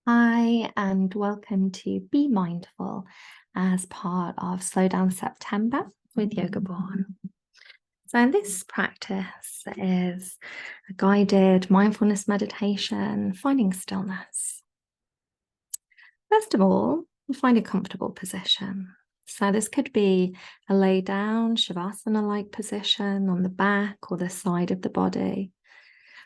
Hi, and welcome to Be Mindful as part of Slowdown September with Yoga Borne. So, this practice is a guided mindfulness meditation, finding stillness. First of all, find a comfortable position. So, this could be a lay down, Shavasana-like position on the back or the side of the body.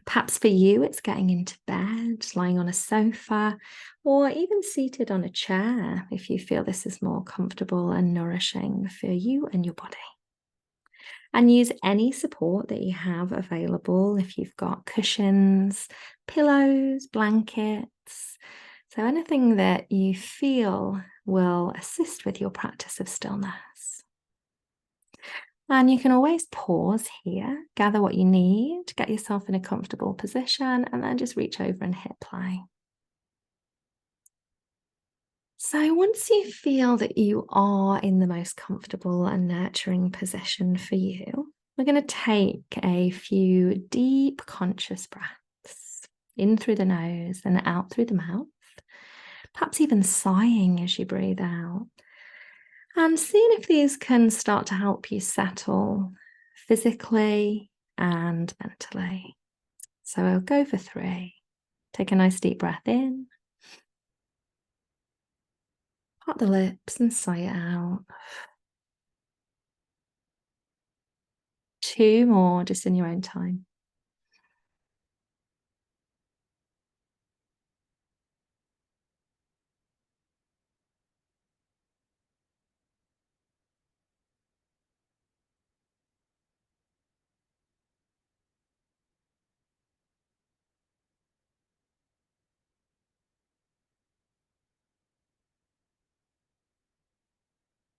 Perhaps for you, it's getting into bed, lying on a sofa, or even seated on a chair if you feel this is more comfortable and nourishing for you and your body. And use any support that you have available if you've got cushions, pillows, blankets. So anything that you feel will assist with your practice of stillness. And you can always pause here, gather what you need, get yourself in a comfortable position, and then just reach over and hit play. So once you feel that you are in the most comfortable and nurturing position for you, we're going to take a few deep conscious breaths in through the nose and out through the mouth, perhaps even sighing as you breathe out. And seeing if these can start to help you settle physically and mentally. So I'll go for 3. Take a nice deep breath in. Part the lips and sigh it out. 2 more, just in your own time.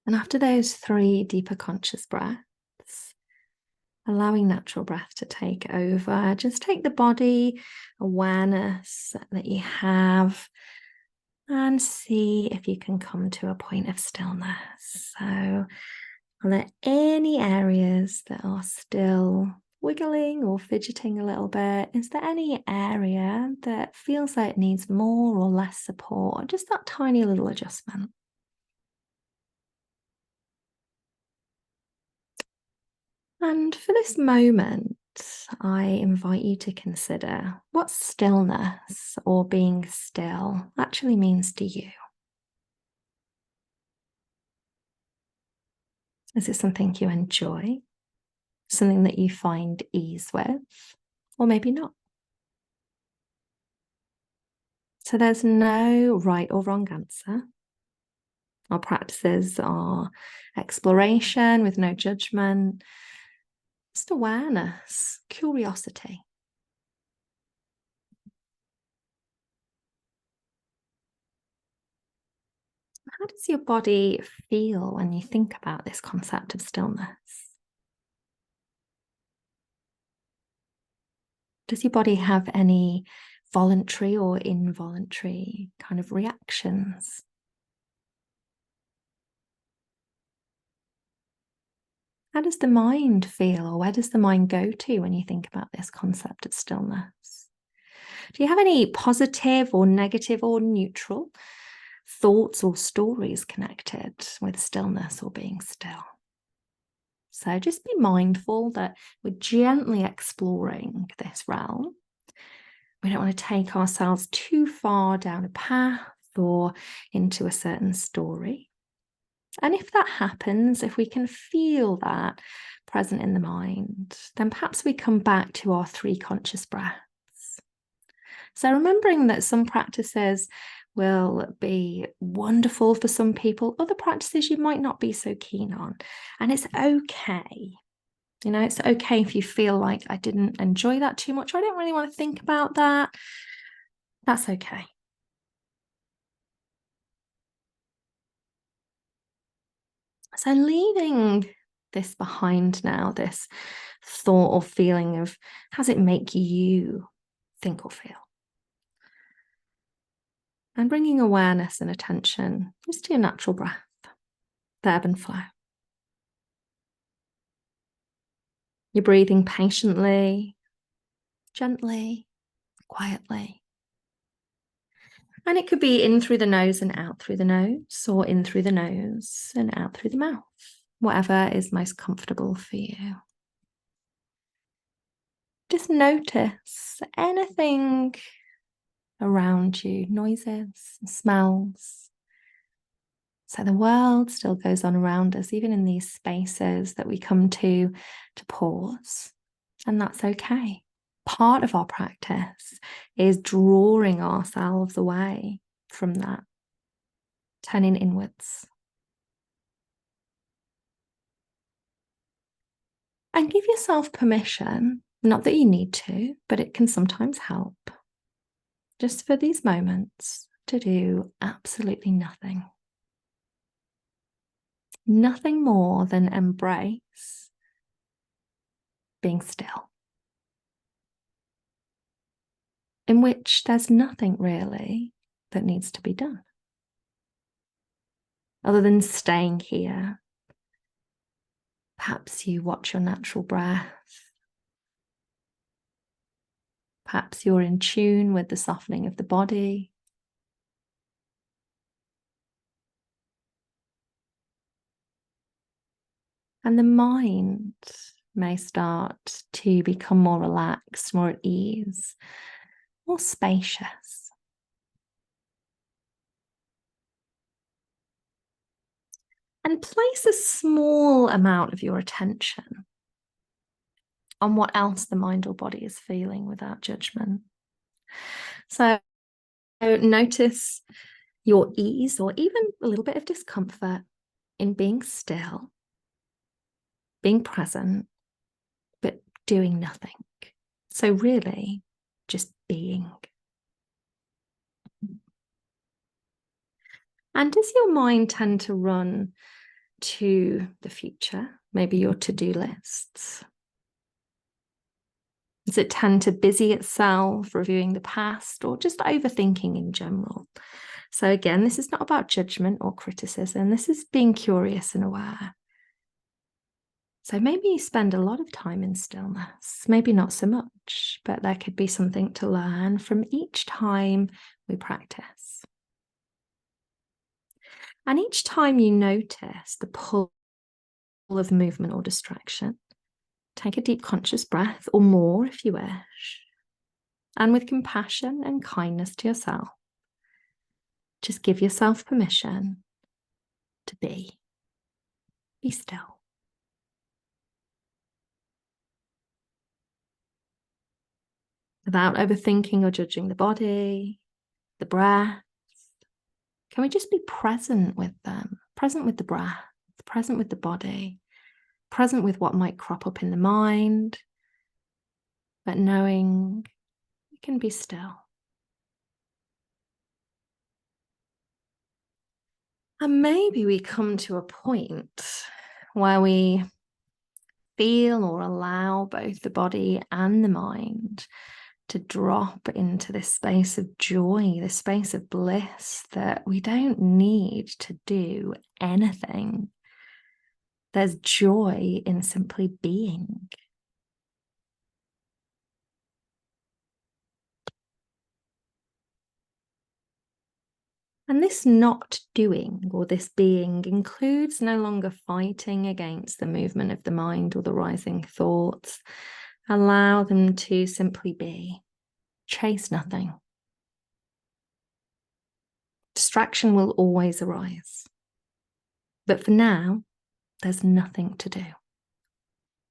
And after those 3 deeper conscious breaths, allowing natural breath to take over, just take the body awareness that you have and see if you can come to a point of stillness. So, are there any areas that are still wiggling or fidgeting a little bit? Is there any area that feels like it needs more or less support? Just that tiny little adjustment. And for this moment, I invite you to consider what stillness or being still actually means to you. Is it something you enjoy? Something that you find ease with? Or maybe not? So there's no right or wrong answer. Our practices are exploration with no judgment, just awareness, curiosity. How does your body feel when you think about this concept of stillness? Does your body have any voluntary or involuntary kind of reactions? How does the mind feel, or where does the mind go to when you think about this concept of stillness? Do you have any positive or negative or neutral thoughts or stories connected with stillness or being still? So just be mindful that we're gently exploring this realm. We don't want to take ourselves too far down a path or into a certain story. And if that happens, if we can feel that present in the mind, then perhaps we come back to our 3 conscious breaths. So remembering that some practices will be wonderful for some people, other practices you might not be so keen on. And it's okay. You know, it's okay if you feel like I didn't enjoy that too much, or I don't really want to think about that. That's okay. So leaving this behind now, this thought or feeling of how does it make you think or feel? And bringing awareness and attention just to your natural breath, the ebb and flow. You're breathing patiently, gently, quietly. And it could be in through the nose and out through the nose, or in through the nose and out through the mouth, whatever is most comfortable for you. Just notice anything around you, noises, smells. So the world still goes on around us, even in these spaces that we come to pause, and that's okay. Part of our practice is drawing ourselves away from that, turning inwards. And give yourself permission, not that you need to, but it can sometimes help, just for these moments, to do absolutely nothing. Nothing more than embrace being still, in which there's nothing really that needs to be done, other than staying here. Perhaps you watch your natural breath. Perhaps you're in tune with the softening of the body. And the mind may start to become more relaxed, more at ease, more spacious. And place a small amount of your attention on what else the mind or body is feeling without judgment. So notice your ease or even a little bit of discomfort in being still, being present, but doing nothing. So really, just being. And does your mind tend to run to the future, maybe your to-do lists? Does it tend to busy itself, reviewing the past, or just overthinking in general? So again, this is not about judgment or criticism. This is being curious and aware. So maybe you spend a lot of time in stillness, maybe not so much, but there could be something to learn from each time we practice. And each time you notice the pull of movement or distraction, take a deep conscious breath or more if you wish. And with compassion and kindness to yourself, just give yourself permission to be. Be still. Without overthinking or judging the body, the breath. Can we just be present with them? Present with the breath, present with the body, present with what might crop up in the mind, but knowing we can be still. And maybe we come to a point where we feel or allow both the body and the mind to drop into this space of joy, this space of bliss that we don't need to do anything. There's joy in simply being. And this not doing or this being includes no longer fighting against the movement of the mind or the rising thoughts. Allow them to simply be. Chase nothing. Distraction will always arise. But for now, there's nothing to do.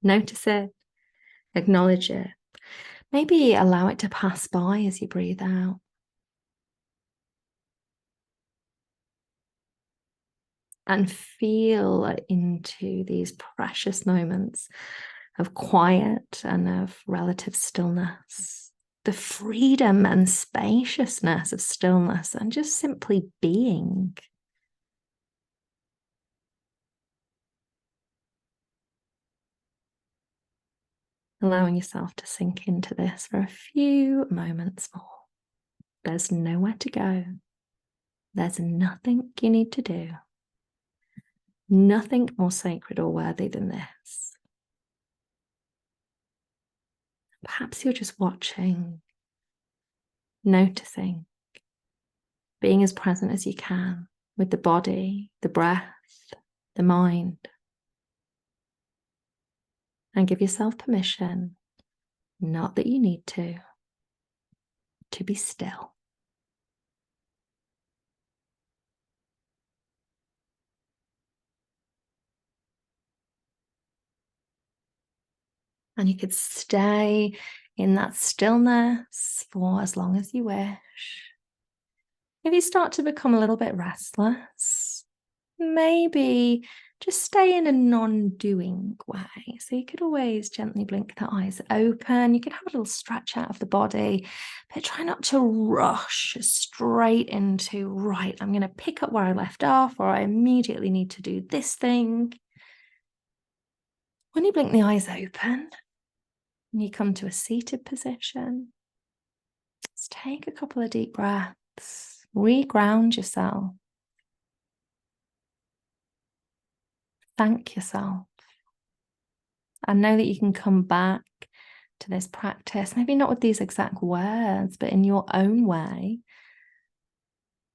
Notice it, acknowledge it. Maybe allow it to pass by as you breathe out. And feel into these precious moments of quiet and of relative stillness, the freedom and spaciousness of stillness and just simply being. Allowing yourself to sink into this for a few moments more. There's nowhere to go. There's nothing you need to do. Nothing more sacred or worthy than this. Perhaps you're just watching, noticing, being as present as you can with the body, the breath, the mind. And give yourself permission, not that you need to be still. And you could stay in that stillness for as long as you wish. If you start to become a little bit restless, maybe just stay in a non-doing way. So you could always gently blink the eyes open. You could have a little stretch out of the body, but try not to rush straight into, right, I'm going to pick up where I left off, or I immediately need to do this thing. When you blink the eyes open and you come to a seated position, just take a couple of deep breaths, re-ground yourself. Thank yourself. And know that you can come back to this practice, maybe not with these exact words, but in your own way,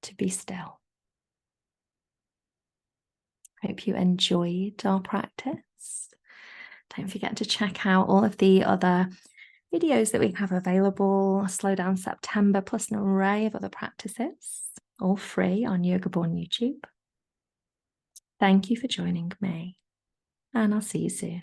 to be still. Hope you enjoyed our practice. Don't forget to check out all of the other videos that we have available, Slowdown September, plus an array of other practices, all free on Yoga Borne YouTube. Thank you for joining me, and I'll see you soon.